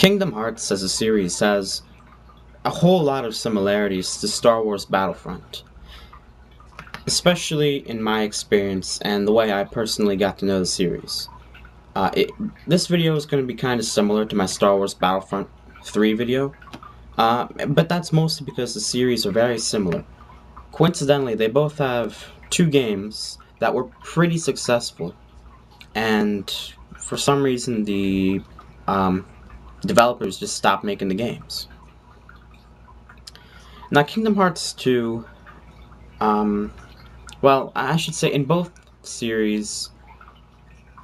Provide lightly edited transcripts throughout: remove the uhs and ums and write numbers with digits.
Kingdom Hearts as a series has a whole lot of similarities to Star Wars Battlefront, especially in my experience and the way I personally got to know the series. Uh, it, this video is going to be kind of similar to my Star Wars Battlefront 3 video, but that's mostly because the series are very similar. Coincidentally, they both have two games that were pretty successful, and for some reason the developers just stopped making the games. Now, Kingdom Hearts 2, well, I should say in both series,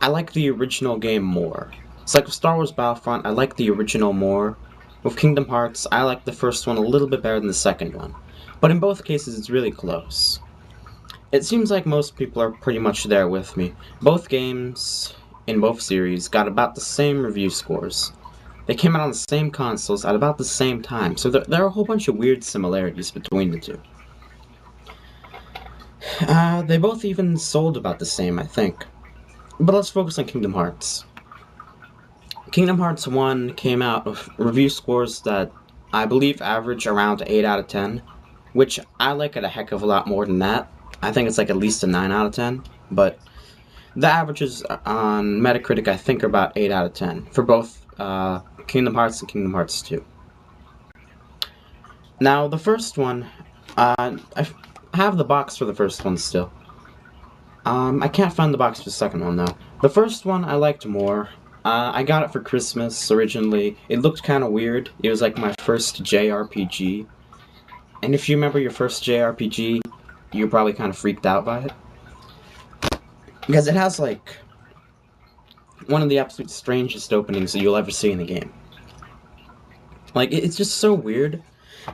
I like the original game more. It's like with Star Wars Battlefront, I like the original more. With Kingdom Hearts, I like the first one a little bit better than the second one. But in both cases, it's really close. It seems like most people are pretty much there with me. Both games, in both series, got about the same review scores. They came out on the same consoles at about the same time, so there are a whole bunch of weird similarities between the two. They both even sold about the same, I think. But let's focus on Kingdom Hearts. Kingdom Hearts 1 came out with review scores that I believe average around 8 out of 10, which I like it a heck of a lot more than that. I think it's like at least a 9 out of 10, but the averages on Metacritic I think are about 8 out of 10 for both Kingdom Hearts and Kingdom Hearts 2. Now, the first one, I have the box for the first one still. I can't find the box for the second one, though. The first one I liked more. I got it for Christmas originally. It looked kind of weird. It was like my first JRPG. And if you remember your first JRPG, you're probably kind of freaked out by it. Because it has, like, one of the absolute strangest openings that you'll ever see in the game. Like, it's just so weird.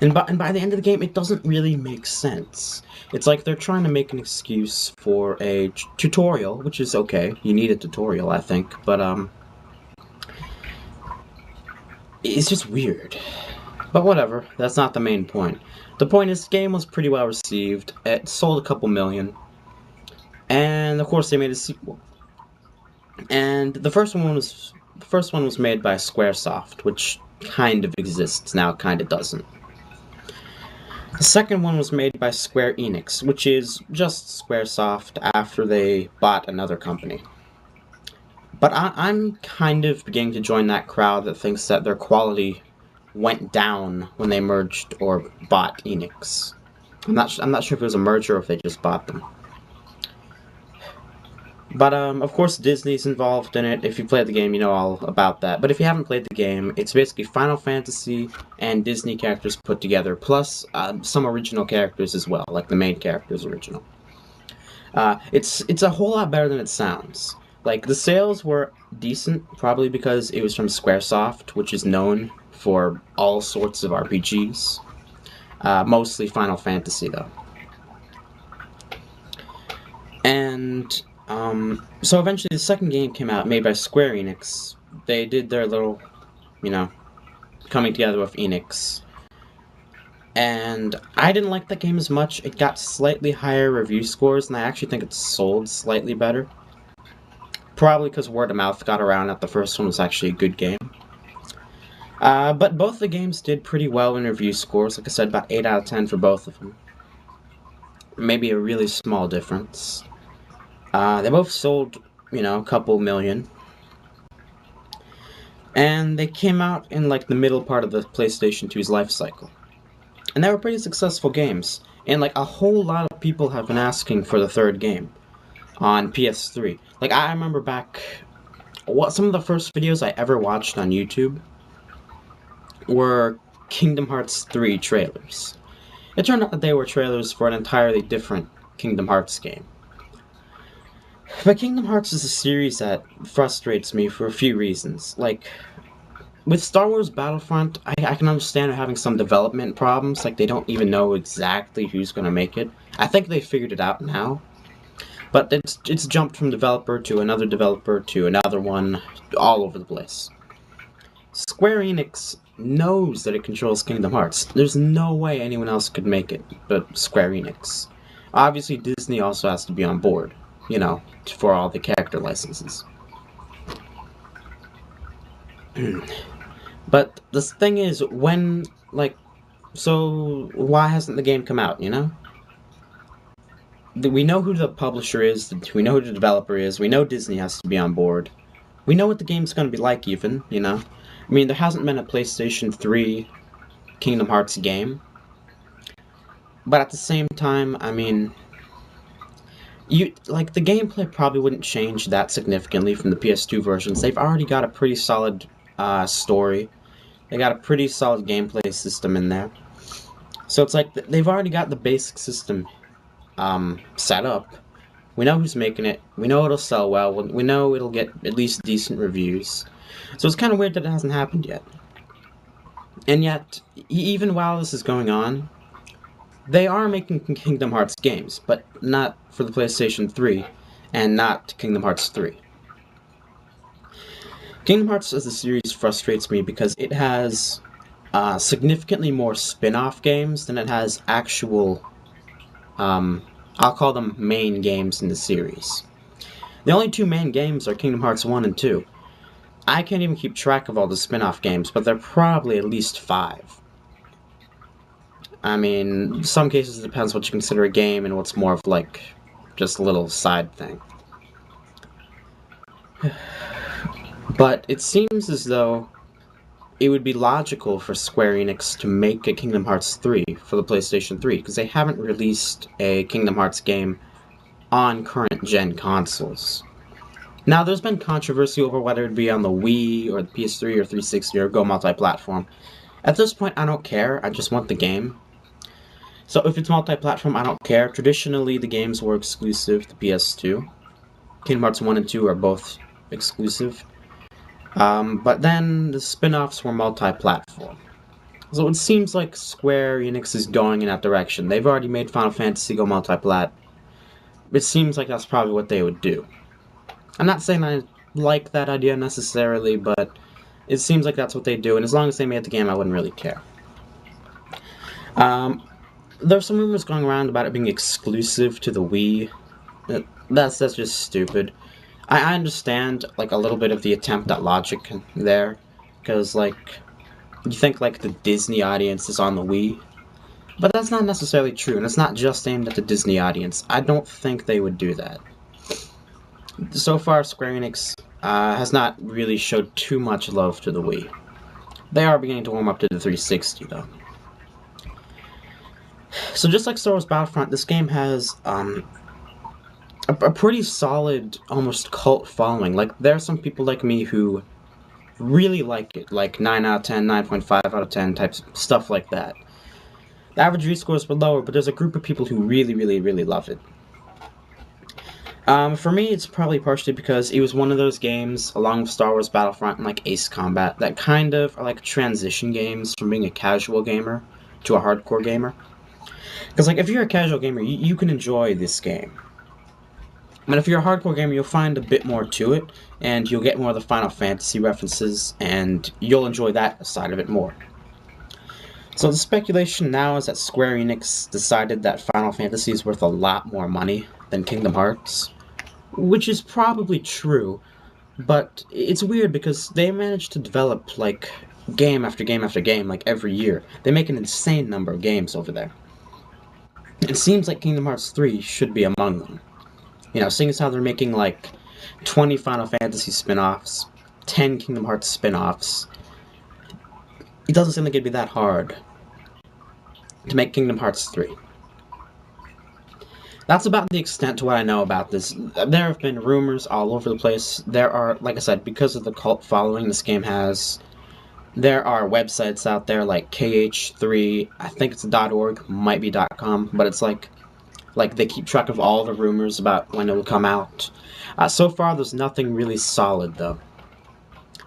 And by the end of the game, it doesn't really make sense. It's like they're trying to make an excuse for a tutorial, which is okay. You need a tutorial, I think. But, it's just weird. But whatever, that's not the main point. The point is, the game was pretty well received. It sold a couple million. And, of course, they made a sequel. And the first one was made by Squaresoft, which kind of exists now, kind of doesn't. The second one was made by Square Enix, which is just Squaresoft after they bought another company. But I'm kind of beginning to join that crowd that thinks that their quality went down when they merged or bought Enix. I'm not sure if it was a merger or if they just bought them. But, of course, Disney's involved in it. If you played the game, you know all about that. But if you haven't played the game, it's basically Final Fantasy and Disney characters put together, plus some original characters as well, like the main character's original. It's a whole lot better than it sounds. Like, the sales were decent, probably because it was from Squaresoft, which is known for all sorts of RPGs. Mostly Final Fantasy, though. And so eventually the second game came out, made by Square Enix. They did their little, coming together with Enix. And I didn't like that game as much. It got slightly higher review scores, and I actually think it sold slightly better. Probably because word of mouth got around that the first one was actually a good game. But both the games did pretty well in review scores. Like I said, about 8 out of 10 for both of them. Maybe a really small difference. They both sold, a couple million. And they came out in, like, the middle part of the PlayStation 2's life cycle. And they were pretty successful games. And, like, a whole lot of people have been asking for the third game on PS3. Like, I remember back... some of the first videos I ever watched on YouTube were Kingdom Hearts 3 trailers. It turned out that they were trailers for an entirely different Kingdom Hearts game. But Kingdom Hearts is a series that frustrates me for a few reasons. Like, with Star Wars Battlefront, I can understand having some development problems, like they don't even know exactly who's going to make it. I think they figured it out now. But it's jumped from developer to another one, all over the place. Square Enix knows that it controls Kingdom Hearts. There's no way anyone else could make it but Square Enix. Obviously, Disney also has to be on board, for all the character licenses. But the thing is, when, like, so why hasn't the game come out, you know? We know who the publisher is, we know who the developer is, we know Disney has to be on board. We know what the game's gonna be like even, you know? I mean, there hasn't been a PlayStation 3 Kingdom Hearts game. But at the same time, I mean, the gameplay probably wouldn't change that significantly from the PS2 versions. They've already got a pretty solid story. They got a pretty solid gameplay system in there. So it's like they've already got the basic system set up. We know who's making it. We know it'll sell well. We know it'll get at least decent reviews. So it's kind of weird that it hasn't happened yet. And yet, even while this is going on, they are making Kingdom Hearts games, but not for the PlayStation 3, and not Kingdom Hearts 3. Kingdom Hearts as a series frustrates me because it has significantly more spin-off games than it has actual, I'll call them main games in the series. The only two main games are Kingdom Hearts 1 and 2. I can't even keep track of all the spin-off games, but there are probably at least 5. I mean, in some cases it depends what you consider a game and what's more of, like, just a little side thing. But it seems as though it would be logical for Square Enix to make a Kingdom Hearts 3 for the PlayStation 3, because they haven't released a Kingdom Hearts game on current-gen consoles. Now, there's been controversy over whether it'd be on the Wii, or the PS3, or 360, or go multi-platform. At this point, I don't care, I just want the game. So if it's multi-platform, I don't care. Traditionally, the games were exclusive to PS2. Kingdom Hearts 1 and 2 are both exclusive. But then the spin-offs were multi-platform. So it seems like Square Enix is going in that direction. They've already made Final Fantasy go multi-plat. It seems like that's probably what they would do. I'm not saying I like that idea necessarily, but it seems like that's what they do, and as long as they made the game, I wouldn't really care. There's some rumors going around about it being exclusive to the Wii. That's just stupid. I understand, like, a little bit of the attempt at logic there, because, like, you think, like, the Disney audience is on the Wii, but that's not necessarily true, and it's not just aimed at the Disney audience. I don't think they would do that. So far, Square Enix has not really showed too much love to the Wii. They are beginning to warm up to the 360, though. So just like Star Wars Battlefront, this game has a pretty solid, almost cult following. Like, there are some people like me who really like it, like 9 out of 10, 9.5 out of 10 types, stuff like that. The average rescores were lower, but there's a group of people who really, really, really love it. For me, it's probably partially because it was one of those games, along with Star Wars Battlefront and, like, Ace Combat, that kind of are like transition games from being a casual gamer to a hardcore gamer. Because, like, if you're a casual gamer, you can enjoy this game. But if you're a hardcore gamer, you'll find a bit more to it, and you'll get more of the Final Fantasy references, and you'll enjoy that side of it more. So the speculation now is that Square Enix decided that Final Fantasy is worth a lot more money than Kingdom Hearts, which is probably true, but it's weird because they managed to develop, like, game after game after game, like, every year. They make an insane number of games over there. It seems like Kingdom Hearts 3 should be among them. You know, seeing as how they're making, like, 20 Final Fantasy spin-offs, 10 Kingdom Hearts spin-offs, it doesn't seem like it'd be that hard to make Kingdom Hearts 3. That's about the extent to what I know about this. There have been rumors all over the place. There are, like I said, because of the cult following this game has, there are websites out there like KH3, I think it's .org, might be .com, but it's like they keep track of all the rumors about when it will come out. So far, there's nothing really solid, though.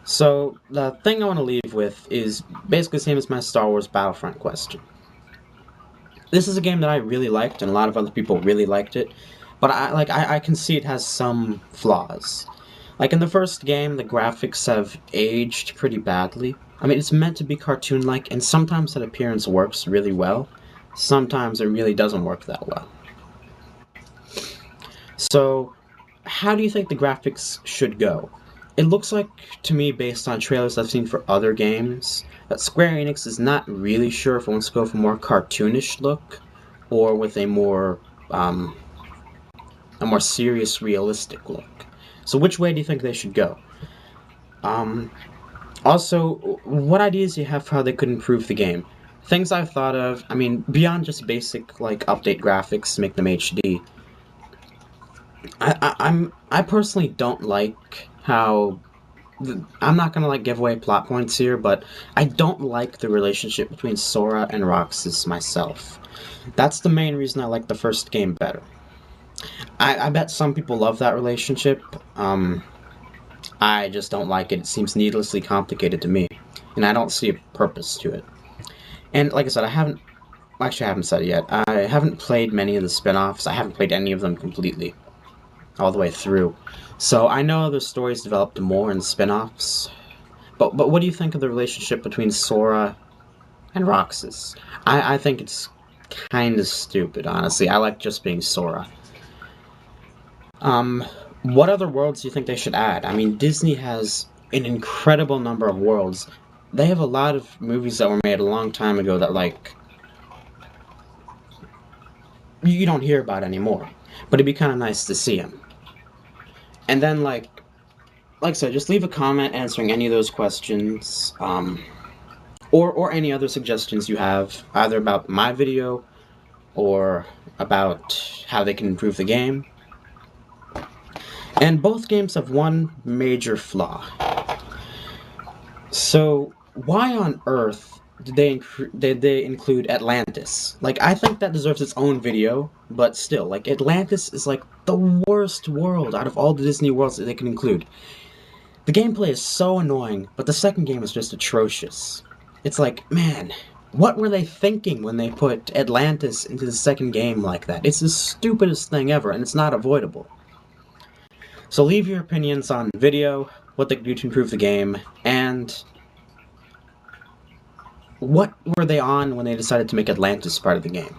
So, the thing I want to leave with is basically the same as my Star Wars Battlefront question. This is a game that I really liked, and a lot of other people really liked it, but I can see it has some flaws. Like, in the first game, the graphics have aged pretty badly. I mean, it's meant to be cartoon-like, and sometimes that appearance works really well. Sometimes it really doesn't work that well. So, how do you think the graphics should go? it looks like, to me, based on trailers I've seen for other games, that Square Enix is not really sure if it wants to go for a more cartoonish look, or with um, a more serious, realistic look. So which way do you think they should go? Um, Also, what ideas do you have for how they could improve the game? Things I've thought of, I mean, beyond just basic, like, update graphics to make them HD, I personally don't like how I'm not gonna like give away plot points here, but I don't like the relationship between Sora and Roxas myself. That's the main reason I like the first game better. I bet some people love that relationship. I just don't like it. It seems needlessly complicated to me, and I don't see a purpose to it. And like I said, I haven't said it yet. I haven't played many of the spin-offs. I haven't played any of them completely, all the way through. So I know the stories developed more in spin-offs. But what do you think of the relationship between Sora and Roxas? I think it's kind of stupid, honestly. I like just being Sora. Um, what other worlds do you think they should add? I mean, Disney has an incredible number of worlds. They have a lot of movies that were made a long time ago that, like, you don't hear about anymore. But it'd be kind of nice to see them. And then, like I said, just leave a comment answering any of those questions, or any other suggestions you have, either about my video or about how they can improve the game. And both games have one major flaw. So, why on earth did they include Atlantis? Like, I think that deserves its own video, but still, like, Atlantis is like the worst world out of all the Disney worlds that they can include. The gameplay is so annoying, but the second game is just atrocious. It's like, man, what were they thinking when they put Atlantis into the second game like that? It's the stupidest thing ever, and it's not avoidable. So leave your opinions on video, what they could do to improve the game, and what were they on when they decided to make Atlantis part of the game?